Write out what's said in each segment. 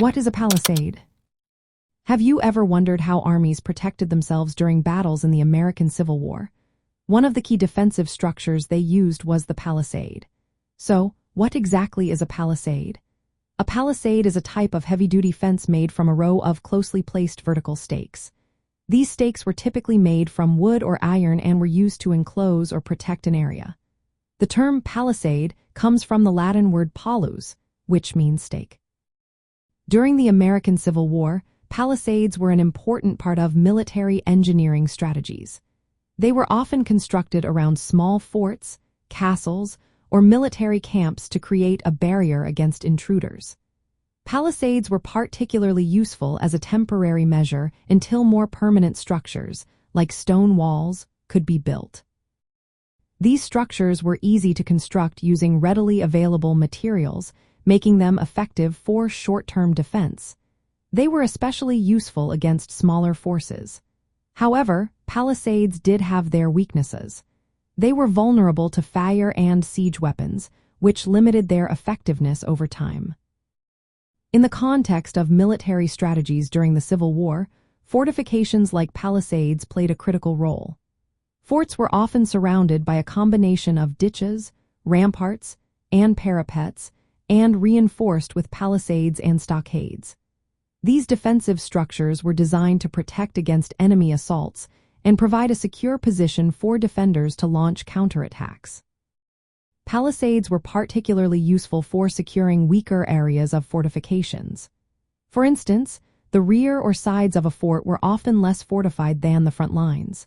What is a palisade? Have you ever wondered how armies protected themselves during battles in the American Civil War? One of the key defensive structures they used was the palisade. So, what exactly is a palisade? A palisade is a type of heavy-duty fence made from a row of closely placed vertical stakes. These stakes were typically made from wood or iron and were used to enclose or protect an area. The term palisade comes from the Latin word palus, which means stake. During the American Civil War, palisades were an important part of military engineering strategies. They were often constructed around small forts, castles, or military camps to create a barrier against intruders. Palisades were particularly useful as a temporary measure until more permanent structures, like stone walls, could be built. These structures were easy to construct using readily available materials, making them effective for short-term defense. They were especially useful against smaller forces. However, palisades did have their weaknesses. They were vulnerable to fire and siege weapons, which limited their effectiveness over time. In the context of military strategies during the Civil War, fortifications like palisades played a critical role. Forts were often surrounded by a combination of ditches, ramparts, and parapets, and reinforced with palisades and stockades. These defensive structures were designed to protect against enemy assaults and provide a secure position for defenders to launch counterattacks. Palisades were particularly useful for securing weaker areas of fortifications. For instance, the rear or sides of a fort were often less fortified than the front lines.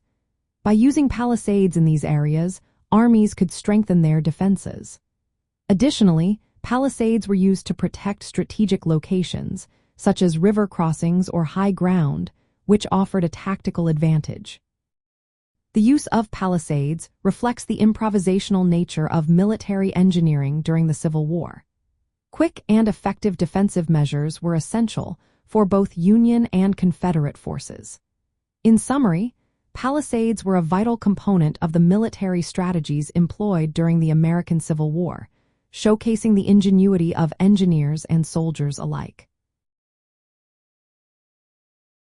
By using palisades in these areas, armies could strengthen their defenses. Additionally, palisades were used to protect strategic locations, such as river crossings or high ground, which offered a tactical advantage. The use of palisades reflects the improvisational nature of military engineering during the Civil War. Quick and effective defensive measures were essential for both Union and Confederate forces. In summary, palisades were a vital component of the military strategies employed during the American Civil War, showcasing the ingenuity of engineers and soldiers alike.